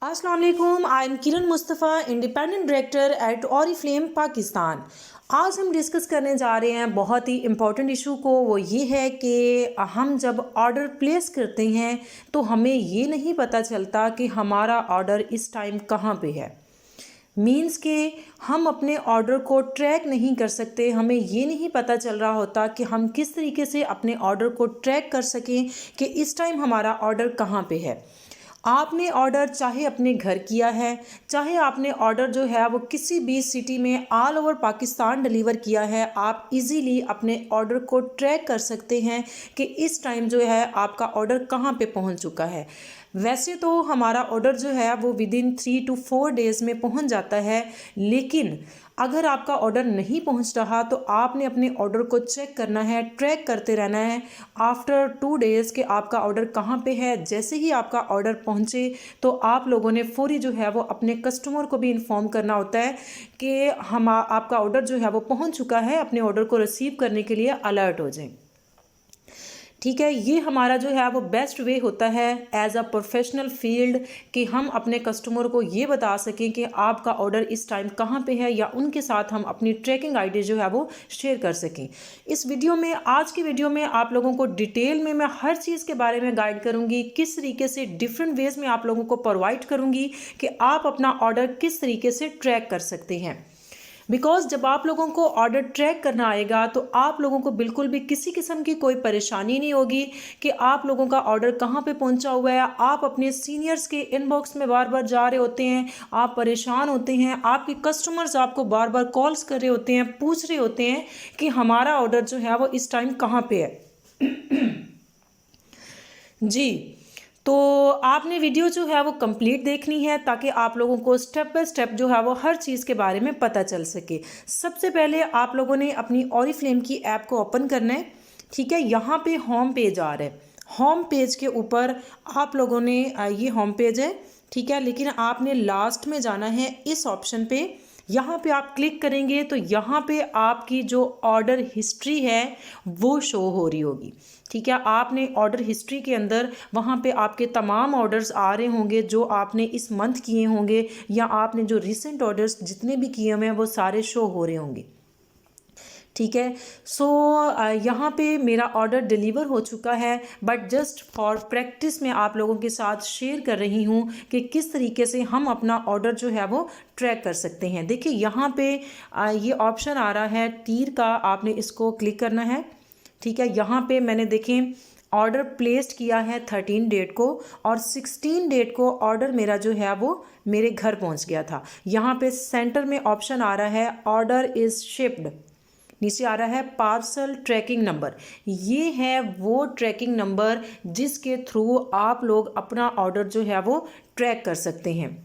अस्सलाम वालेकुम, I am Kiran Mustafa, independent director at Oriflame Pakistan. आज हम डिस्कस करने जा रहे हैं बहुत ही इम्पोर्टेंट इशू को। वो ये है कि हम जब ऑर्डर प्लेस करते हैं तो हमें ये नहीं पता चलता कि हमारा ऑर्डर इस टाइम कहाँ पे है। मीन्स के हम अपने ऑर्डर को ट्रैक नहीं कर सकते। हमें ये नहीं पता चल रहा होता कि हम किस तरीके से अपने ऑर्डर को ट्रैक कर सकें कि इस टाइम हमारा ऑर्डर कहाँ पे है। आपने ऑर्डर चाहे अपने घर किया है, चाहे आपने ऑर्डर जो है वो किसी भी सिटी में ऑल ओवर पाकिस्तान डिलीवर किया है, आप इजीली अपने ऑर्डर को ट्रैक कर सकते हैं कि इस टाइम जो है आपका ऑर्डर कहाँ पे पहुंच चुका है। वैसे तो हमारा ऑर्डर जो है वो विदिन 3 to 4 डेज़ में पहुंच जाता है, लेकिन अगर आपका ऑर्डर नहीं पहुंच रहा तो आपने अपने ऑर्डर को चेक करना है, ट्रैक करते रहना है आफ्टर 2 डेज़ के आपका ऑर्डर कहाँ पे है। जैसे ही आपका ऑर्डर पहुंचे तो आप लोगों ने फौरी जो है वो अपने कस्टमर को भी इन्फॉर्म करना होता है कि हम आपका ऑर्डर जो है वो पहुंच चुका है, अपने ऑर्डर को रिसीव करने के लिए अलर्ट हो जाएं। ठीक है, ये हमारा जो है वो बेस्ट वे होता है एज अ प्रोफेशनल फील्ड कि हम अपने कस्टमर को ये बता सकें कि आपका ऑर्डर इस टाइम कहाँ पे है, या उनके साथ हम अपनी ट्रैकिंग आईडी जो है वो शेयर कर सकें। इस वीडियो में, आज की वीडियो में आप लोगों को डिटेल में मैं हर चीज़ के बारे में गाइड करूँगी, किस तरीके से डिफरेंट वेज में आप लोगों को प्रोवाइड करूँगी कि आप अपना ऑर्डर किस तरीके से ट्रैक कर सकते हैं। बिकॉज जब आप लोगों को ऑर्डर ट्रैक करना आएगा तो आप लोगों को बिल्कुल भी किसी किस्म की कोई परेशानी नहीं होगी कि आप लोगों का ऑर्डर कहाँ पे पहुंचा हुआ है। आप अपने सीनियर्स के इनबॉक्स में बार बार जा रहे होते हैं, आप परेशान होते हैं, आपके कस्टमर्स आपको बार बार कॉल्स कर रहे होते हैं, पूछ रहे होते हैं कि हमारा ऑर्डर जो है वो इस टाइम कहाँ पे है। जी, तो आपने वीडियो जो है वो कंप्लीट देखनी है ताकि आप लोगों को स्टेप बाय स्टेप जो है वो हर चीज़ के बारे में पता चल सके। सबसे पहले आप लोगों ने अपनी ऑरिफ्लेम की ऐप को ओपन करना है। ठीक है, यहाँ पे होम पेज आ रहा है। होम पेज के ऊपर आप लोगों ने ये होम पेज है, ठीक है, लेकिन आपने लास्ट में जाना है इस ऑप्शन पे। यहाँ पे आप क्लिक करेंगे तो यहाँ पे आपकी जो ऑर्डर हिस्ट्री है वो शो हो रही होगी। ठीक है, आपने ऑर्डर हिस्ट्री के अंदर वहाँ पे आपके तमाम ऑर्डर्स आ रहे होंगे जो आपने इस मंथ किए होंगे, या आपने जो रिसेंट ऑर्डर्स जितने भी किए हुए हैं वो सारे शो हो रहे होंगे। ठीक है, सो यहाँ पे मेरा ऑर्डर डिलीवर हो चुका है, बट जस्ट फॉर प्रैक्टिस में आप लोगों के साथ शेयर कर रही हूँ कि किस तरीके से हम अपना ऑर्डर जो है वो ट्रैक कर सकते हैं। देखिए यहाँ पे ये ऑप्शन आ रहा है तीर का, आपने इसको क्लिक करना है। ठीक है, यहाँ पे मैंने देखें ऑर्डर प्लेस्ड किया है 13 डेट को, और 16 डेट को ऑर्डर मेरा जो है वो मेरे घर पहुँच गया था। यहाँ पे सेंटर में ऑप्शन आ रहा है ऑर्डर इज़ शिप्ड, नीचे आ रहा है पार्सल ट्रैकिंग नंबर। ये है वो ट्रैकिंग नंबर जिसके थ्रू आप लोग अपना ऑर्डर जो है वो ट्रैक कर सकते हैं।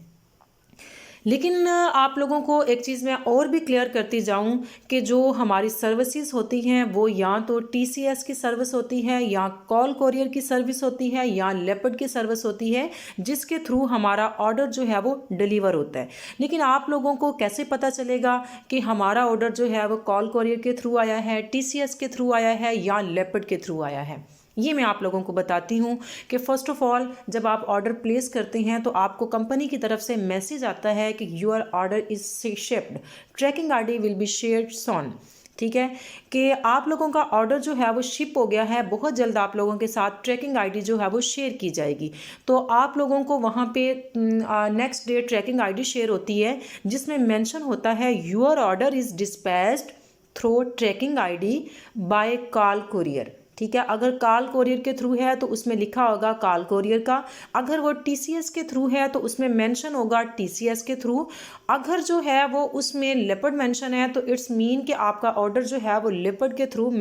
लेकिन आप लोगों को एक चीज़ मैं और भी क्लियर करती जाऊं कि जो हमारी सर्विसेज होती हैं वो या तो TCS की सर्विस होती है, या कॉल कोरियर की सर्विस होती है, या लेपर्ड की सर्विस होती है, जिसके थ्रू हमारा ऑर्डर जो है वो डिलीवर होता है। लेकिन आप लोगों को कैसे पता चलेगा कि हमारा ऑर्डर जो है वो कॉल कोरियर के थ्रू आया है, TCS के थ्रू आया है, या लेपर्ड के थ्रू आया है? ये मैं आप लोगों को बताती हूँ कि फ़र्स्ट ऑफ़ ऑल जब आप ऑर्डर प्लेस करते हैं तो आपको कंपनी की तरफ से मैसेज आता है कि your order is shipped, tracking ID will be shared soon. ठीक है, कि आप लोगों का ऑर्डर जो है वो शिप हो गया है, बहुत जल्द आप लोगों के साथ ट्रैकिंग आईडी जो है वो शेयर की जाएगी। तो आप लोगों को वहाँ पे next day tracking ID share होती है जिसमें मेंशन होता है your order is dispatched through tracking ID by call courier. ठीक है, अगर कॉल कोरियर के थ्रू है तो उसमें लिखा होगा कॉल कोरियर का, अगर वो TCS के थ्रू है तो उसमें मेंशन होगा TCS के थ्रू, अगर जो है वो उसमें लेपर्ड मेंशन है तो इट्स मीन कि आपका ऑर्डर जो है वो लेपर्ड के थ्रू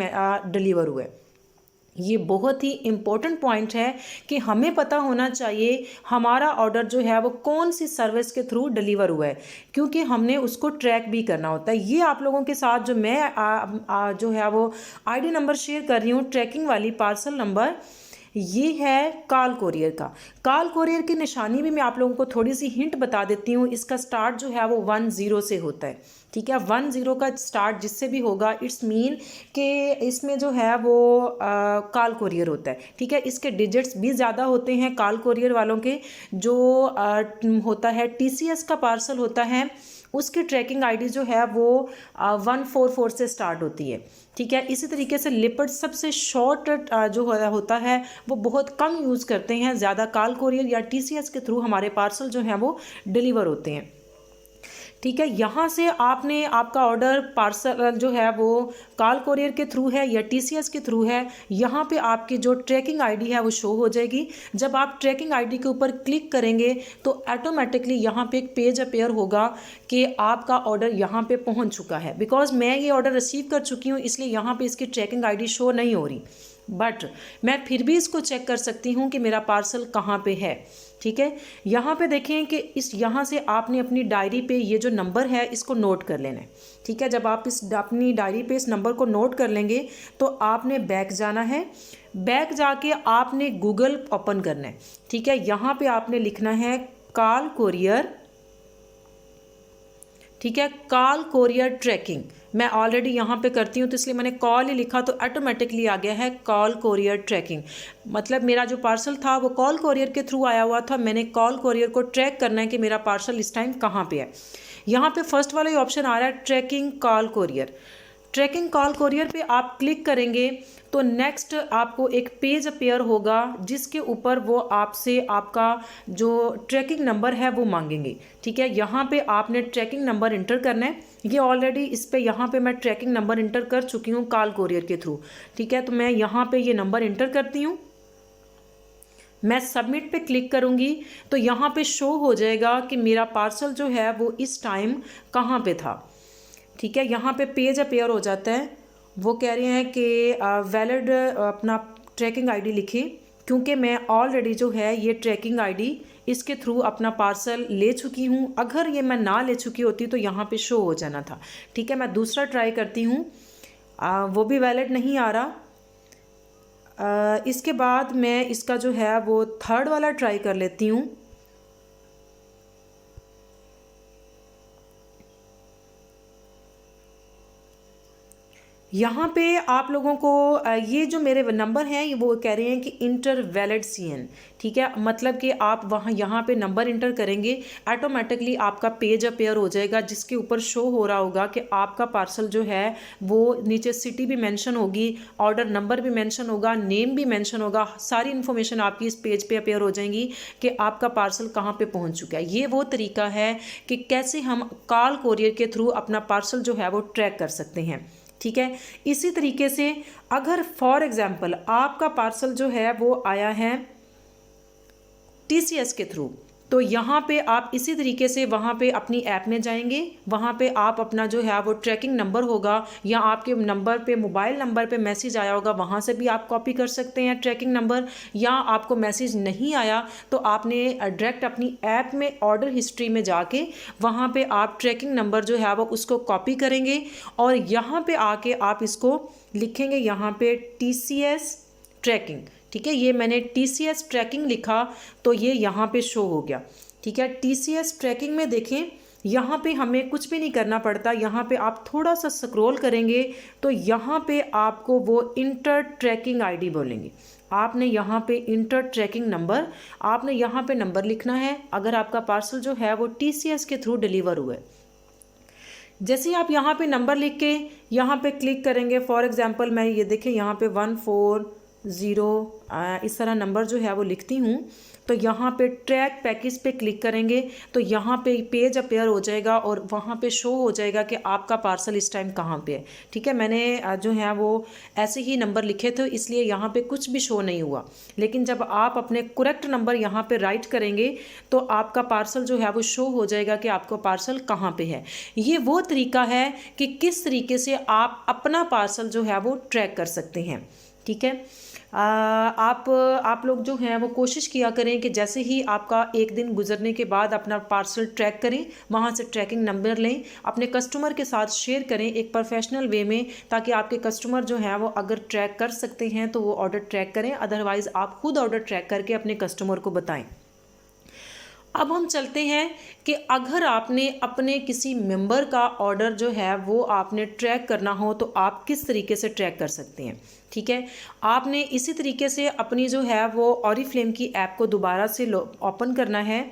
डिलीवर हुआ है। ये बहुत ही इम्पोर्टेंट पॉइंट है कि हमें पता होना चाहिए हमारा ऑर्डर जो है वो कौन सी सर्विस के थ्रू डिलीवर हुआ है, क्योंकि हमने उसको ट्रैक भी करना होता है। ये आप लोगों के साथ जो मैं जो है वो आईडी नंबर शेयर कर रही हूँ, ट्रैकिंग वाली पार्सल नंबर, ये है काल कोरियर का। काल कोरियर की निशानी भी मैं आप लोगों को थोड़ी सी हिंट बता देती हूँ। इसका स्टार्ट जो है वो 10 से होता है, ठीक है। 10 का स्टार्ट जिससे भी होगा इट्स मीन कि इसमें जो है वो काल कोरियर होता है, ठीक है। इसके डिजिट्स भी ज़्यादा होते हैं काल कोरियर वालों के। जो होता है TCS का पार्सल होता है, उसकी ट्रैकिंग आईडी जो है वो 144 से स्टार्ट होती है, ठीक है। इसी तरीके से लिपर्ड सबसे शॉर्ट जो होता है वो बहुत कम यूज़ करते हैं, ज़्यादा काल कोरियर या TCS के थ्रू हमारे पार्सल जो हैं वो डिलीवर होते हैं, ठीक है। यहाँ से आपने आपका ऑर्डर पार्सल जो है वो काल कोरियर के थ्रू है या TCS के थ्रू है, यहाँ पे आपकी जो ट्रैकिंग आईडी है वो शो हो जाएगी। जब आप ट्रैकिंग आईडी के ऊपर क्लिक करेंगे तो ऑटोमेटिकली यहाँ पे एक पेज अपीयर होगा कि आपका ऑर्डर यहाँ पे पहुँच चुका है। बिकॉज मैं ये ऑर्डर रिसीव कर चुकी हूँ इसलिए यहाँ पे इसकी ट्रैकिंग आईडी शो नहीं हो रही, बट मैं फिर भी इसको चेक कर सकती हूँ कि मेरा पार्सल कहाँ पे है, ठीक है। यहाँ पे देखें कि यहाँ से आपने अपनी डायरी पे ये जो नंबर है इसको नोट कर लेना है, ठीक है। जब आप अपनी डायरी पे इस नंबर को नोट कर लेंगे तो आपने बैक जाना है। बैक जाके आपने गूगल ओपन करना है, ठीक है। यहाँ पे आपने लिखना है काल कोरियर, ठीक है, काल कोरियर ट्रैकिंग। मैं ऑलरेडी यहाँ पे करती हूँ तो इसलिए मैंने कॉल ही लिखा तो ऑटोमेटिकली आ गया है कॉल कोरियर ट्रैकिंग। मतलब मेरा जो पार्सल था वो कॉल कोरियर के थ्रू आया हुआ था, मैंने कॉल कोरियर को ट्रैक करना है कि मेरा पार्सल इस टाइम कहाँ पे है। यहाँ पे फर्स्ट वाला ही ऑप्शन आ रहा है tracking call courier. Tracking call courier पे आप क्लिक करेंगे तो नेक्स्ट आपको एक पेज अपीयर होगा जिसके ऊपर वो आपसे आपका जो ट्रैकिंग नंबर है वो मांगेंगे, ठीक है। यहाँ पे आपने ट्रैकिंग नंबर इंटर करना है। ये ऑलरेडी इस पे यहाँ पे मैं ट्रैकिंग नंबर इंटर कर चुकी हूँ काल कोरियर के थ्रू, ठीक है। तो मैं यहाँ पे ये नंबर इंटर करती हूँ। मैं सबमिट पे क्लिक करूँगी तो यहाँ पे शो हो जाएगा कि मेरा पार्सल जो है वो इस टाइम कहाँ पे था, ठीक है। यहाँ पे पेज अपीयर हो जाता है। वो कह रहे हैं कि वैलिड अपना ट्रैकिंग आईडी लिखें, क्योंकि मैं ऑलरेडी जो है ये ट्रैकिंग आईडी इसके थ्रू अपना पार्सल ले चुकी हूँ। अगर ये मैं ना ले चुकी होती तो यहाँ पे शो हो जाना था, ठीक है। मैं दूसरा ट्राई करती हूँ, वो भी वैलिड नहीं आ रहा। इसके बाद मैं इसका जो है वो थर्ड वाला ट्राई कर लेती हूँ। यहाँ पे आप लोगों को ये जो मेरे नंबर हैं वो कह रहे हैं कि इंटर वैलिड CN, ठीक है। मतलब कि आप वहाँ यहाँ पे नंबर इंटर करेंगे ऑटोमेटिकली आपका पेज अपीयर हो जाएगा जिसके ऊपर शो हो रहा होगा कि आपका पार्सल जो है वो नीचे सिटी भी मेंशन होगी, ऑर्डर नंबर भी मेंशन होगा, नेम भी मेंशन होगा, सारी इन्फॉर्मेशन आपकी इस पेज पे अपीयर हो जाएंगी कि आपका पार्सल कहाँ पे पहुँच चुका है। ये वो तरीका है कि कैसे हम काल कोरियर के थ्रू अपना पार्सल जो है वो ट्रैक कर सकते हैं, ठीक है। इसी तरीके से अगर फॉर एग्जांपल आपका पार्सल जो है वो आया है TCS के थ्रू, तो यहाँ पे आप इसी तरीके से वहाँ पे अपनी ऐप में जाएंगे। वहाँ पे आप अपना जो है वो ट्रैकिंग नंबर होगा या आपके नंबर पे मोबाइल नंबर पे मैसेज आया होगा, वहाँ से भी आप कॉपी कर सकते हैं ट्रैकिंग नंबर। या आपको मैसेज नहीं आया तो आपने डायरेक्ट अपनी ऐप में ऑर्डर हिस्ट्री में जाके वहाँ पे आप ट्रैकिंग नंबर जो है वो उसको कॉपी करेंगे और यहाँ पे आके आप इसको लिखेंगे यहाँ पे TCS ट्रैकिंग, ठीक है। ये मैंने TCS ट्रैकिंग लिखा तो ये यहाँ पे शो हो गया, ठीक है। TCS ट्रैकिंग में देखें यहाँ पे हमें कुछ भी नहीं करना पड़ता। यहाँ पे आप थोड़ा सा स्क्रॉल करेंगे तो यहाँ पे आपको वो इंटर ट्रैकिंग आईडी बोलेंगे। आपने यहाँ पे इंटर ट्रैकिंग नंबर, आपने यहाँ पे नंबर लिखना है अगर आपका पार्सल जो है वो TCS के थ्रू डिलीवर हुआ है। जैसे ही आप यहाँ पे नंबर लिख के यहाँ पे क्लिक करेंगे, फॉर एग्जांपल मैं ये देखें यहाँ पे 140 इस तरह नंबर जो है वो लिखती हूँ, तो यहाँ पे ट्रैक पैकेज पे क्लिक करेंगे तो यहाँ पे पेज अपीयर हो जाएगा और वहाँ पे शो हो जाएगा कि आपका पार्सल इस टाइम कहाँ पे है, ठीक है। मैंने जो है वो ऐसे ही नंबर लिखे थे इसलिए यहाँ पे कुछ भी शो नहीं हुआ। लेकिन जब आप अपने करेक्ट नंबर यहाँ पे राइट करेंगे तो आपका पार्सल जो है वो शो हो जाएगा कि आपका पार्सल कहाँ पे है। ये वो तरीका है कि किस तरीके से आप अपना पार्सल जो है वो ट्रैक कर सकते हैं, ठीक है। आप लोग जो हैं वो कोशिश किया करें कि जैसे ही आपका एक दिन गुजरने के बाद अपना पार्सल ट्रैक करें, वहाँ से ट्रैकिंग नंबर लें, अपने कस्टमर के साथ शेयर करें एक प्रोफेशनल वे में, ताकि आपके कस्टमर जो हैं वो अगर ट्रैक कर सकते हैं तो वो ऑर्डर ट्रैक करें, अदरवाइज़ आप खुद ऑर्डर ट्रैक करके अपने कस्टमर को बताएं। अब हम चलते हैं कि अगर आपने अपने किसी मेंबर का ऑर्डर जो है वो आपने ट्रैक करना हो तो आप किस तरीके से ट्रैक कर सकते हैं। ठीक है, आपने इसी तरीके से अपनी जो है वो ऑरिफ्लेम की ऐप को दोबारा से ओपन करना है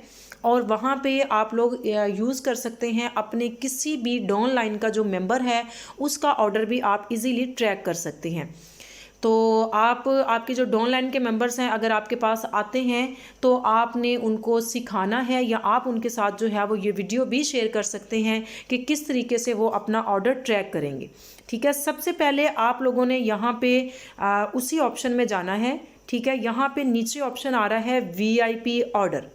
और वहाँ पे आप लोग यूज़ कर सकते हैं अपने किसी भी डाउनलाइन का जो मेंबर है उसका ऑर्डर भी आप इजीली ट्रैक कर सकते हैं। तो आपके जो डाउनलाइन के मेंबर्स हैं अगर आपके पास आते हैं तो आपने उनको सिखाना है, या आप उनके साथ जो है वो ये वीडियो भी शेयर कर सकते हैं कि किस तरीके से वो अपना ऑर्डर ट्रैक करेंगे। ठीक है, सबसे पहले आप लोगों ने यहाँ पे उसी ऑप्शन में जाना है। ठीक है, यहाँ पे नीचे ऑप्शन आ रहा है VIP ऑर्डर।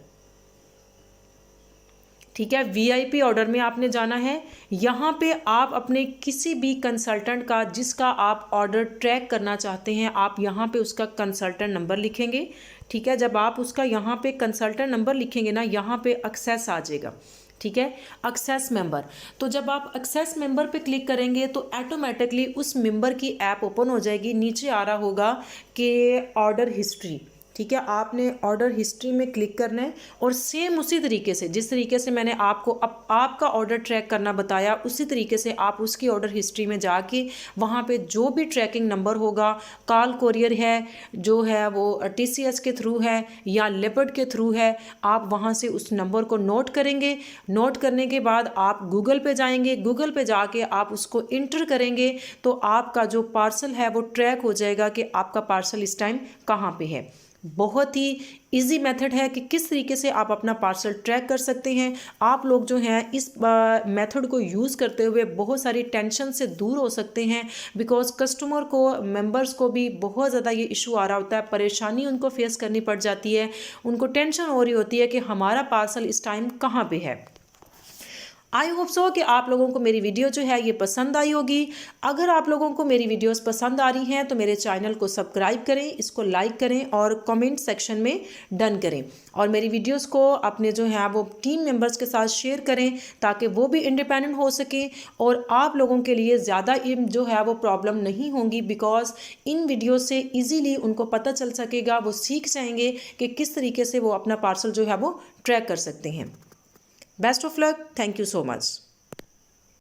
ठीक है, VIP ऑर्डर में आपने जाना है। यहाँ पे आप अपने किसी भी कंसल्टेंट का जिसका आप ऑर्डर ट्रैक करना चाहते हैं, आप यहाँ पे उसका कंसल्टेंट नंबर लिखेंगे। ठीक है, जब आप उसका यहाँ पे कंसल्टेंट नंबर लिखेंगे ना, यहाँ पे एक्सेस आ जाएगा। ठीक है, एक्सेस मेंबर। तो जब आप एक्सेस मेंबर पे क्लिक करेंगे तो ऑटोमेटिकली उस मेंबर की ऐप ओपन हो जाएगी। नीचे आ रहा होगा कि ऑर्डर हिस्ट्री। ठीक है, आपने ऑर्डर हिस्ट्री में क्लिक करना है और सेम उसी तरीके से जिस तरीके से मैंने आपको आपका ऑर्डर ट्रैक करना बताया, उसी तरीके से आप उसकी ऑर्डर हिस्ट्री में जाके वहाँ पे जो भी ट्रैकिंग नंबर होगा, कॉल कोरियर है जो है वो TCS के थ्रू है या लेपर्ड के थ्रू है, आप वहाँ से उस नंबर को नोट करेंगे। नोट करने के बाद आप गूगल पे जाएंगे, गूगल पे जाके आप उसको इंटर करेंगे तो आपका जो पार्सल है वो ट्रैक हो जाएगा कि आपका पार्सल इस टाइम कहाँ पे है। बहुत ही इजी मेथड है कि किस तरीके से आप अपना पार्सल ट्रैक कर सकते हैं। आप लोग जो हैं इस मेथड को यूज़ करते हुए बहुत सारी टेंशन से दूर हो सकते हैं, बिकॉज कस्टमर को, मेंबर्स को भी बहुत ज़्यादा ये इशू आ रहा होता है, परेशानी उनको फेस करनी पड़ जाती है, उनको टेंशन हो रही होती है कि हमारा पार्सल इस टाइम कहाँ पे है। आई होप सो कि आप लोगों को मेरी वीडियो जो है ये पसंद आई होगी। अगर आप लोगों को मेरी वीडियोस पसंद आ रही हैं तो मेरे चैनल को सब्सक्राइब करें, इसको लाइक करें और कमेंट सेक्शन में डन करें, और मेरी वीडियोस को अपने जो है वो टीम मेंबर्स के साथ शेयर करें ताकि वो भी इंडिपेंडेंट हो सके और आप लोगों के लिए ज़्यादा जो है वो प्रॉब्लम नहीं होंगी, बिकॉज इन वीडियो से ईजीली उनको पता चल सकेगा, वो सीख जाएंगे कि किस तरीके से वो अपना पार्सल जो है वो ट्रैक कर सकते हैं। Best of luck. Thank you so much.